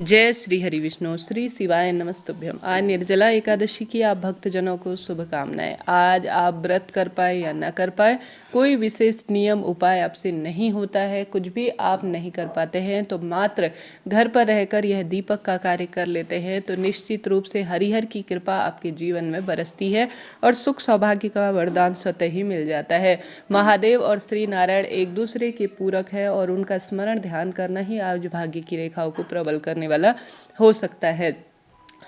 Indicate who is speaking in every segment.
Speaker 1: जय श्री हरि विष्णु श्री शिवाय नमस्तुभ्यम। आज निर्जला एकादशी की आप भक्तजनों को शुभकामनाएं। आज आप व्रत कर पाए या न कर पाए, कोई विशेष नियम उपाय आपसे नहीं होता है, कुछ भी आप नहीं कर पाते हैं तो मात्र घर पर रहकर यह दीपक का कार्य कर लेते हैं तो निश्चित रूप से हरिहर की कृपा आपके जीवन में बरसती है और सुख सौभाग्य का वरदान स्वतः ही मिल जाता है। महादेव और श्री नारायण एक दूसरे के पूरक है और उनका स्मरण ध्यान करना ही आज भाग्य की रेखाओं को प्रबल करने वाला हो सकता है।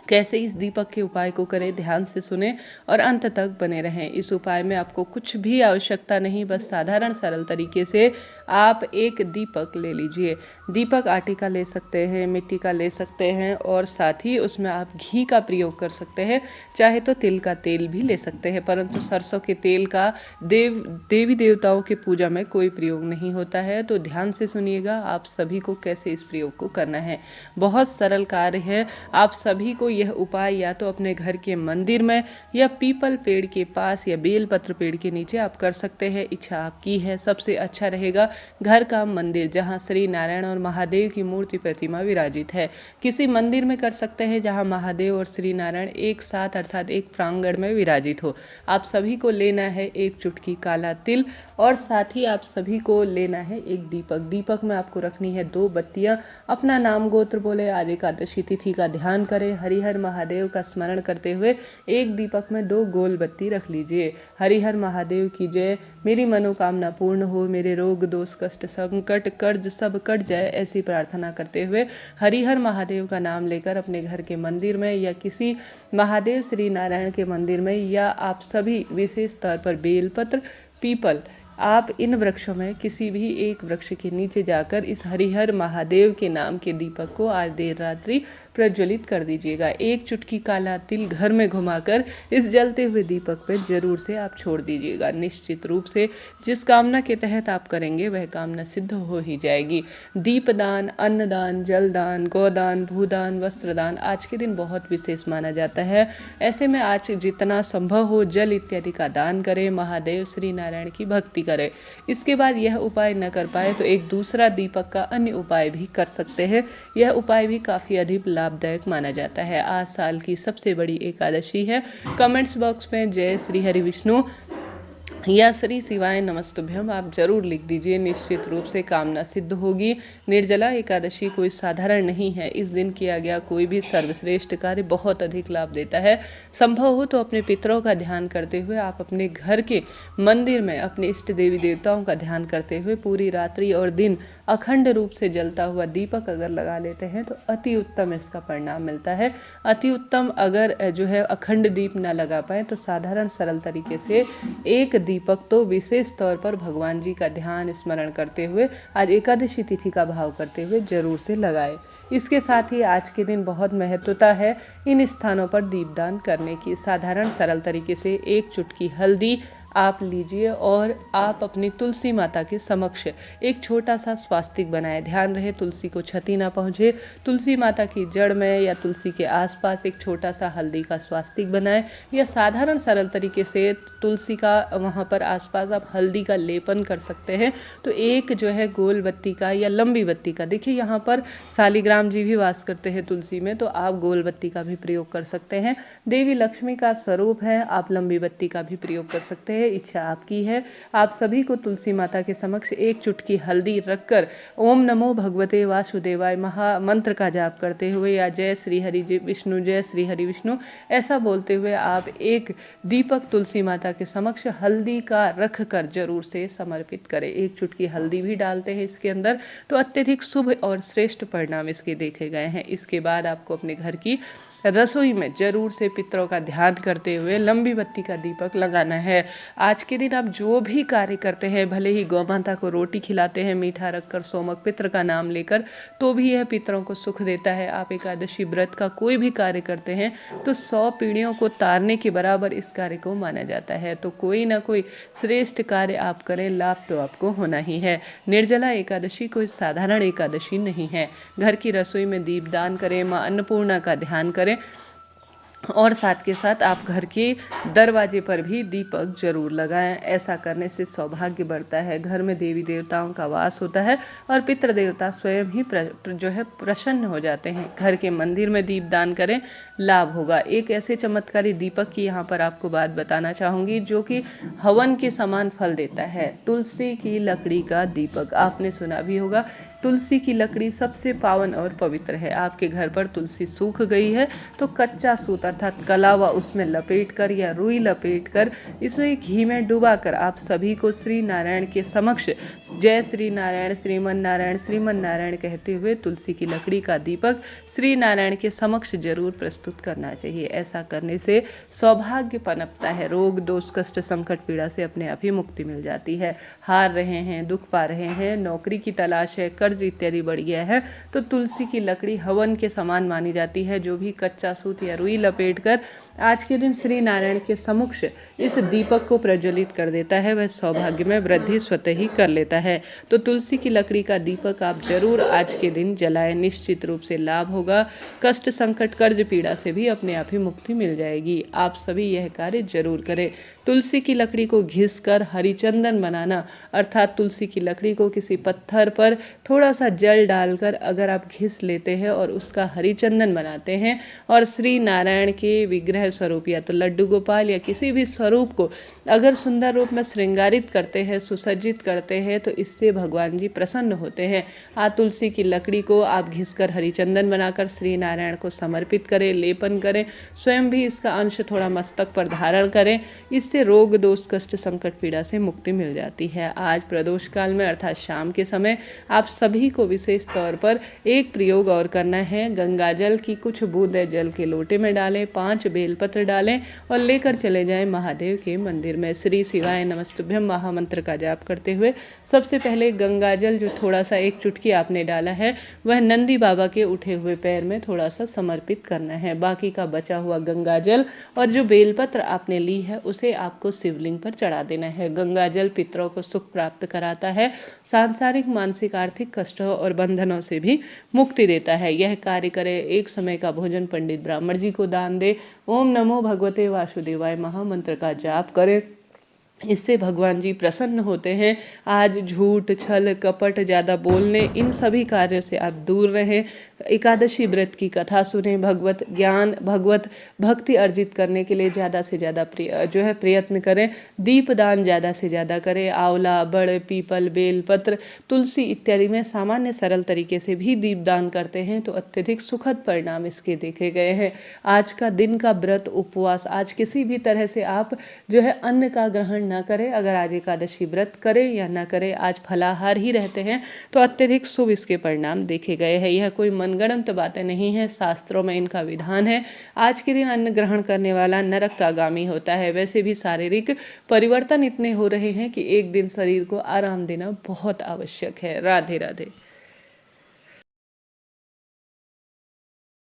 Speaker 1: कैसे इस दीपक के उपाय को करें, ध्यान से सुने और अंत तक बने रहें। इस उपाय में आपको कुछ भी आवश्यकता नहीं, बस साधारण सरल तरीके से आप एक दीपक ले लीजिए। दीपक आटे का ले सकते हैं, मिट्टी का ले सकते हैं और साथ ही उसमें आप घी का प्रयोग कर सकते हैं, चाहे तो तिल का तेल भी ले सकते हैं, परंतु सरसों के तेल का देवी देवताओं के पूजा में कोई प्रयोग नहीं होता है। तो ध्यान से सुनिएगा आप सभी को कैसे इस प्रयोग को करना है। बहुत सरल कार्य है। आप सभी को यह उपाय या तो अपने घर के मंदिर में या पीपल पेड़ के पास या बेलपत्र पेड़ के नीचे आप कर सकते हैं। इच्छा आपकी है। सबसे अच्छा रहेगा घर का मंदिर जहां श्री नारायण और महादेव की मूर्ति प्रतिमा विराजित है। किसी मंदिर में कर सकते हैं जहां महादेव और श्री नारायण एक साथ अर्थात एक प्रांगण में विराजित हो। आप सभी को लेना है एक चुटकी काला तिल और साथ ही आप सभी को लेना है एक दीपक। दीपक में आपको रखनी है 2 बत्तियां। अपना नाम गोत्र बोले, आज एकादशी तिथि का ध्यान करें, हरिहर महादेव का स्मरण करते हुए एक दीपक में 2 गोल बत्ती रख लीजिए। हरिहर महादेव की जय, मेरी मनोकामना पूर्ण हो, मेरे रोग दोष कष्ट संकट कर्ज सब कट जाए, ऐसी प्रार्थना करते हुए हरिहर महादेव का नाम लेकर अपने घर के मंदिर में या किसी महादेव श्री नारायण के मंदिर में या आप सभी विशेष तौर पर बेलपत्र पीपल, आप इन वृक्षों में किसी भी एक वृक्ष के नीचे जाकर इस हरिहर महादेव के नाम के दीपक को आज देर रात्रि प्रज्वलित कर दीजिएगा। एक चुटकी काला तिल घर में घुमाकर इस जलते हुए दीपक पर जरूर से आप छोड़ दीजिएगा। निश्चित रूप से जिस कामना के तहत आप करेंगे वह कामना सिद्ध हो ही जाएगी। दीपदान, अन्नदान, जलदान, गोदान, भूदान, वस्त्रदान आज के दिन बहुत विशेष माना जाता है। ऐसे में आज जितना संभव हो जल इत्यादि का दान करें, महादेव श्री नारायण की भक्ति करें। इसके बाद यह उपाय न कर पाए तो एक दूसरा दीपक का अन्य उपाय भी कर सकते हैं। यह उपाय भी काफ़ी अधिक लाभदायक माना जाता है। आज साल की सबसे बड़ी एकादशी है। कमेंट्स बॉक्स में जय श्री हरि विष्णु या श्री शिवाय नमस्तुभ्यम आप जरूर लिख दीजिए। निश्चित रूप से कामना सिद्ध होगी। निर्जला एकादशी कोई साधारण नहीं है। इस दिन किया गया कोई भी सर्वश्रेष्ठ कार्य बहुत अधिक लाभ देता है। संभव हो तो अपने पितरों का ध्यान करते हुए आप अपने घर के मंदिर में अपने इष्ट देवी देवताओं का ध्यान करते हुए पूरी रात्रि और दिन अखंड रूप से जलता हुआ दीपक अगर लगा लेते हैं तो अति उत्तम इसका परिणाम मिलता है। अति उत्तम अगर जो है अखंड दीप ना लगा पाए तो साधारण सरल तरीके से एक दीपक तो विशेष तौर पर भगवान जी का ध्यान स्मरण करते हुए आज एकादशी तिथि का भाव करते हुए जरूर से लगाए। इसके साथ ही आज के दिन बहुत महत्वता है इन स्थानों पर दीपदान करने की। साधारण सरल तरीके से एक चुटकी हल्दी आप लीजिए और आप अपनी तुलसी माता के समक्ष एक छोटा सा स्वास्तिक बनाएं। ध्यान रहे तुलसी को क्षति ना पहुँचे। तुलसी माता की जड़ में या तुलसी के आसपास एक छोटा सा हल्दी का स्वास्तिक बनाएं या साधारण सरल तरीके से तुलसी का वहाँ पर आसपास आप हल्दी का लेपन कर सकते हैं। तो एक जो है गोल बत्ती का या लंबी बत्ती का, देखिए यहाँ पर शालिग्राम जी भी वास करते हैं तुलसी में, तो आप गोल बत्ती का भी प्रयोग कर सकते हैं। देवी लक्ष्मी का स्वरूप है, आप लंबी बत्ती का भी प्रयोग कर सकते हैं। इच्छा आपकी है। आप सभी को तुलसी माता के समक्ष एक चुटकी हल्दी रखकर ओम नमो भगवते वासुदेवाय महा मंत्र का जाप करते हुए या जय श्री हरि विष्णु जय श्री हरि विष्णु ऐसा बोलते हुए आप एक दीपक तुलसी माता के समक्ष हल्दी का रख कर जरूर से समर्पित करें। एक चुटकी हल्दी भी डालते हैं इसके अंदर तो अत्यधिक शुभ और श्रेष्ठ परिणाम इसके देखे गए हैं। इसके बाद आपको अपने घर की रसोई में जरूर से पितरों का ध्यान करते हुए लंबी बत्ती का दीपक लगाना है। आज के दिन आप जो भी कार्य करते हैं, भले ही गौ माता को रोटी खिलाते हैं मीठा रखकर सोमक पितर का नाम लेकर, तो भी यह पितरों को सुख देता है। आप एकादशी व्रत का कोई भी कार्य करते हैं तो 100 पीढ़ियों को तारने के बराबर इस कार्य को माना जाता है। तो कोई ना कोई श्रेष्ठ कार्य आप करें, लाभ तो आपको होना ही है। निर्जला एकादशी कोई साधारण एकादशी नहीं है। घर की रसोई में दीपदान करें, माँ अन्नपूर्णा का ध्यान करें और साथ के साथ आप घर के दरवाजे पर भी दीपक जरूर लगाएं। ऐसा करने से सौभाग्य बढ़ता है, घर में देवी देवताओं का वास होता है और पितृ देवता स्वयं ही प्रसन्न हो जाते हैं। घर के मंदिर में दीप दान करें, लाभ होगा। एक ऐसे चमत्कारी दीपक की यहाँ पर आपको बात बताना चाहूँगी जो कि हवन के समान फल देता है। तुलसी की लकड़ी का दीपक, आपने सुना भी होगा, तुलसी की लकड़ी सबसे पावन और पवित्र है। आपके घर पर तुलसी सूख गई है तो कच्चा सूत अर्थात कलावा उसमें लपेट कर या रुई लपेट कर इसे घी में डुबाकर आप सभी को श्री नारायण के समक्ष जय श्री नारायण श्रीमन नारायण कहते हुए तुलसी की लकड़ी का दीपक श्री नारायण के समक्ष जरूर प्रस्तुत करना चाहिए। ऐसा करने से सौभाग्य पनपता है, रोग दोष कष्ट संकट पीड़ा से अपने आप ही मुक्ति मिल जाती है। हार रहे हैं, दुख पा रहे हैं, नौकरी की तलाश है, कर्ज इत्यादि बढ़ गया है तो तुलसी की लकड़ी हवन के समान मानी जाती है। जो भी कच्चा सूत या रुई लपेट कर आज के दिन श्री नारायण के समक्ष इस दीपक को प्रज्वलित कर देता है वह सौभाग्य में वृद्धि स्वतः ही कर लेता है। तो तुलसी की लकड़ी का दीपक आप जरूर आज के दिन जलाएं, निश्चित रूप से लाभ होगा। कष्ट संकट कर्ज पीड़ा से भी अपने आप ही मुक्ति मिल जाएगी। आप सभी यह कार्य जरूर करें। तुलसी की लकड़ी को घिस कर हरिचंदन बनाना अर्थात तुलसी की लकड़ी को किसी पत्थर पर थोड़ा सा जल डालकर अगर आप घिस लेते हैं और उसका हरिचंदन बनाते हैं और श्री नारायण के विग्रह स्वरूप या तो लड्डू गोपाल या किसी भी स्वरूप को अगर सुंदर रूप में श्रृंगारित करते हैं, सुसज्जित करते हैं तो इससे भगवान जी प्रसन्न होते हैं। तुलसी की लकड़ी को आप घिस कर हरिचंदन बनाकर श्री नारायण को समर्पित करें, लेपन करें, स्वयं भी इसका अंश थोड़ा मस्तक पर धारण करें। इससे रोग दोष कष्ट संकट पीड़ा से मुक्ति मिल जाती है। आज प्रदोष काल में अर्थात शाम के समय आप सभी को विशेष तौर पर एक प्रयोग और करना है। गंगा जल की कुछ बूंदें जल के लोटे में डालें, 5 बेलपत्र डालें और लेकर चले जाएं महादेव के मंदिर में। श्री शिवाय नमस्तुभ्यम महामंत्र का जाप करते हुए सबसे पहले गंगा जल जो थोड़ा सा एक चुटकी आपने डाला है वह नंदी बाबा के उठे हुए पैर में थोड़ा सा समर्पित करना है। बाकी का बचा हुआ गंगा जल और जो बेलपत्र आपने ली है उसे आपको शिवलिंग पर चढ़ा देना है। गंगा जल पितरों को सुख प्राप्त कराता है, सांसारिक मानसिक आर्थिक कष्टों और बंधनों से भी मुक्ति देता है। यह कार्य करे, एक समय का भोजन पंडित ब्राह्मण जी को दान दे, ओम नमो भगवते वासुदेवाय महामंत्र का जाप करें। इससे भगवान जी प्रसन्न होते हैं। आज झूठ छल कपट ज़्यादा बोलने इन सभी कार्यों से आप दूर रहें। एकादशी व्रत की कथा सुने, भगवत ज्ञान भगवत भक्ति अर्जित करने के लिए ज़्यादा से ज़्यादा प्रयत्न करें। दीप दान ज़्यादा से ज़्यादा करें। आंवला बड़ पीपल बेलपत्र तुलसी इत्यादि में सामान्य सरल तरीके से भी दीप दान करते हैं तो अत्यधिक सुखद परिणाम इसके देखे गए हैं। आज का दिन का व्रत उपवास, आज किसी भी तरह से आप अन्न का ग्रहण ना करें। अगर आज एकादशी व्रत करें या ना करें, आज फलाहार ही रहते हैं तो अत्यधिक शुभ इसके परिणाम देखे गए हैं। यह कोई मनगढ़ंत बातें नहीं है, शास्त्रों में इनका विधान है। आज के दिन अन्न ग्रहण करने वाला नरक का गामी होता है। वैसे भी शारीरिक परिवर्तन इतने हो रहे हैं कि एक दिन शरीर को आराम देना बहुत आवश्यक है। राधे राधे।